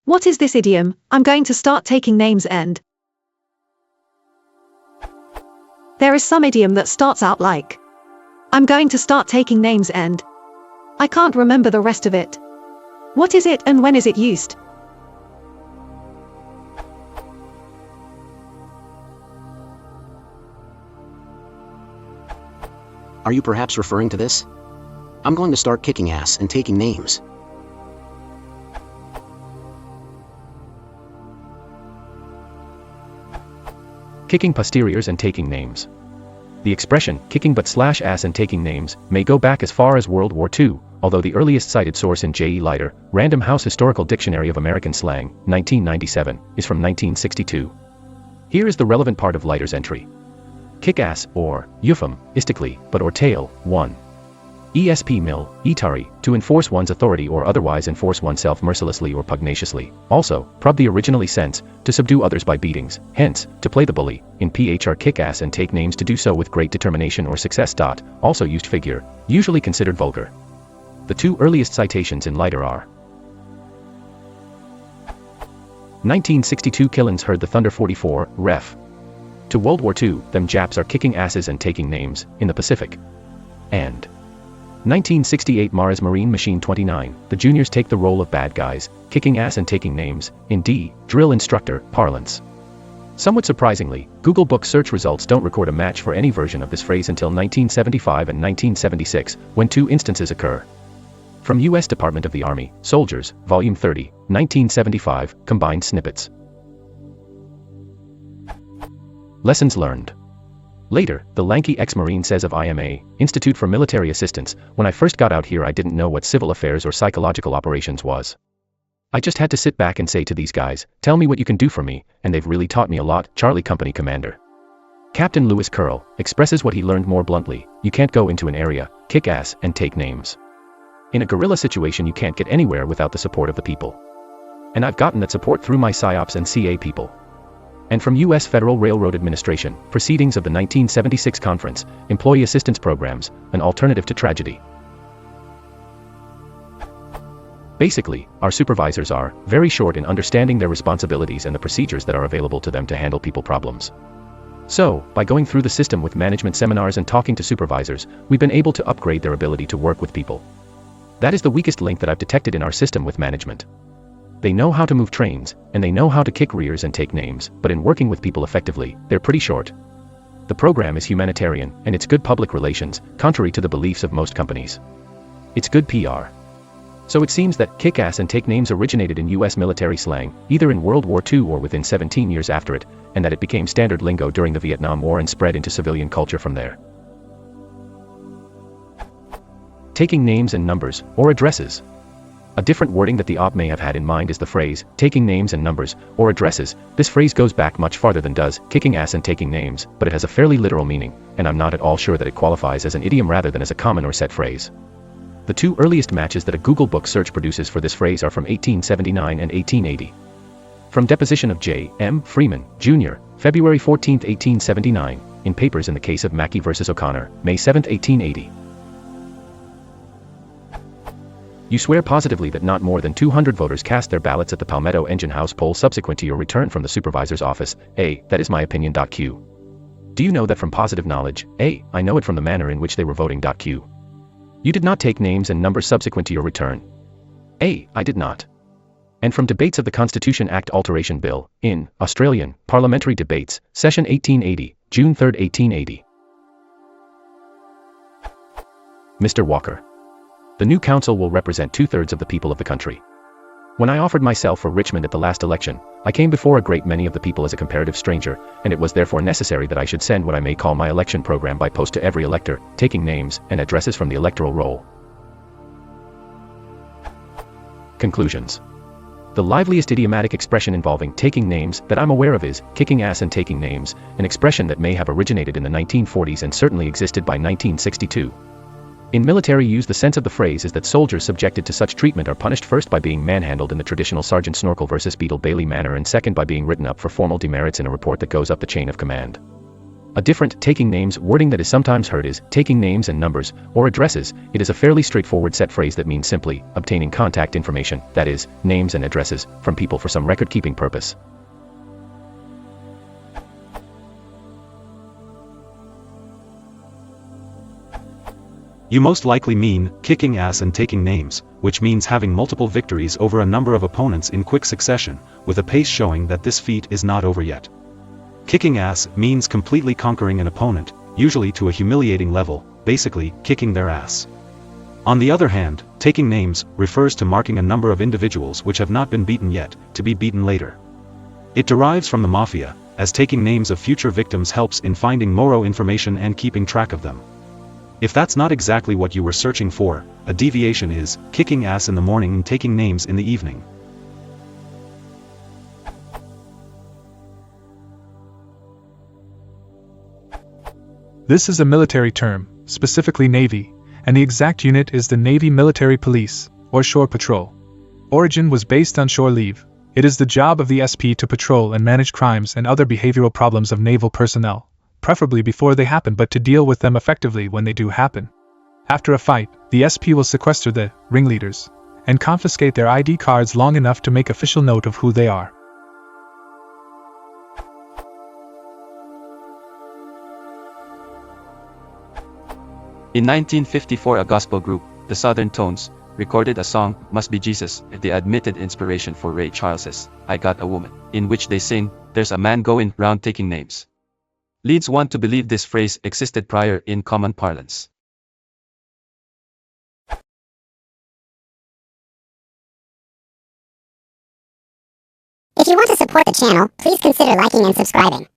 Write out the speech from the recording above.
What is this idiom? I'm going to start taking names and... There is some idiom that starts out like, I'm going to start taking names and... I can't remember the rest of it. What is it and when is it used? Are you perhaps referring to this? I'm going to start kicking ass and taking names. Kicking posteriors and taking names. The expression, kicking butt/ass and taking names, may go back as far as World War II, although the earliest cited source in J. E. Leiter, Random House Historical Dictionary of American Slang, 1997, is from 1962. Here is the relevant part of Leiter's entry. Kick ass, or, euphemistically, but or tail, 1. Esp mil, etari, to enforce one's authority or otherwise enforce oneself mercilessly or pugnaciously. Also, prob the originally sense, to subdue others by beatings, hence, to play the bully, in phr kick ass and take names to do so with great determination or success. Also used figure, usually considered vulgar. The two earliest citations in Leiter are 1962 Killens heard the thunder 44, ref. To World War II, them Japs are kicking asses and taking names, in the Pacific. And 1968 Mars Marine Machine 29, the juniors take the role of bad guys, kicking ass and taking names, in drill instructor parlance. Somewhat surprisingly, Google Book search results don't record a match for any version of this phrase until 1975 and 1976, when two instances occur. From U.S. Department of the Army, Soldiers, Volume 30, 1975, combined snippets. Lessons learned. Later, the lanky ex-Marine says of IMA, Institute for Military Assistance, when I first got out here I didn't know what civil affairs or psychological operations was. I just had to sit back and say to these guys, tell me what you can do for me, and they've really taught me a lot. Charlie Company Commander. Captain Lewis Curl expresses what he learned more bluntly, you can't go into an area, kick ass, and take names. In a guerrilla situation you can't get anywhere without the support of the people. And I've gotten that support through my PSYOPs and CA people. And from U.S. Federal Railroad Administration, Proceedings of the 1976 Conference, Employee Assistance Programs, An Alternative to Tragedy. Basically, our supervisors are very short in understanding their responsibilities and the procedures that are available to them to handle people problems. So, by going through the system with management seminars and talking to supervisors, we've been able to upgrade their ability to work with people. That is the weakest link that I've detected in our system with management. They know how to move trains, and they know how to kick rears and take names, but in working with people effectively, they're pretty short. The program is humanitarian, and it's good public relations, contrary to the beliefs of most companies. It's good PR. So it seems that kick ass and take names originated in US military slang, either in World War II or within 17 years after it, and that it became standard lingo during the Vietnam War and spread into civilian culture from there. Taking names and numbers, or addresses. A different wording that the op may have had in mind is the phrase, taking names and numbers, or addresses. This phrase goes back much farther than does kicking ass and taking names, but it has a fairly literal meaning, and I'm not at all sure that it qualifies as an idiom rather than as a common or set phrase. The two earliest matches that a Google Book search produces for this phrase are from 1879 and 1880. From deposition of J. M. Freeman, Jr., February 14, 1879, in papers in the case of Mackey v. O'Connor, May 7, 1880. You swear positively that not more than 200 voters cast their ballots at the Palmetto Engine House poll subsequent to your return from the supervisor's office. A. That is my opinion. Q. Do you know that from positive knowledge? A. I know it from the manner in which they were voting. Q. You did not take names and numbers subsequent to your return. A. I did not. And from debates of the Constitution Act Alteration Bill, in Australian Parliamentary Debates, Session 1880, June 3, 1880. Mr. Walker. The new council will represent 2/3 of the people of the country. When I offered myself for Richmond at the last election, I came before a great many of the people as a comparative stranger, and it was therefore necessary that I should send what I may call my election program by post to every elector, taking names and addresses from the electoral roll. Conclusions. The liveliest idiomatic expression involving taking names that I'm aware of is kicking ass and taking names, an expression that may have originated in the 1940s and certainly existed by 1962. In military use, the sense of the phrase is that soldiers subjected to such treatment are punished first by being manhandled in the traditional Sergeant Snorkel versus Beetle Bailey manner and second by being written up for formal demerits in a report that goes up the chain of command. A different taking names wording that is sometimes heard is taking names and numbers, or addresses. It is a fairly straightforward set phrase that means simply obtaining contact information, that is, names and addresses, from people for some record-keeping purpose. You most likely mean kicking ass and taking names, which means having multiple victories over a number of opponents in quick succession, with a pace showing that this feat is not over yet. Kicking ass means completely conquering an opponent, usually to a humiliating level, basically kicking their ass. On the other hand, taking names refers to marking a number of individuals which have not been beaten yet, to be beaten later. It derives from the mafia, as taking names of future victims helps in finding more information and keeping track of them. If that's not exactly what you were searching for, a deviation is kicking ass in the morning and taking names in the evening. This is a military term, specifically Navy, and the exact unit is the Navy Military Police, or Shore Patrol. Origin was based on shore leave. It is the job of the SP to patrol and manage crimes and other behavioral problems of naval personnel, preferably before they happen but to deal with them effectively when they do happen. After a fight, the SP will sequester the ringleaders and confiscate their ID cards long enough to make official note of who they are. In 1954, a gospel group, the Southern Tones, recorded a song, Must Be Jesus, the admitted inspiration for Ray Charles's I Got a Woman, in which they sing, There's a man going round taking names. Leads one to believe this phrase existed prior in common parlance. If you want to support the channel, please consider liking and subscribing.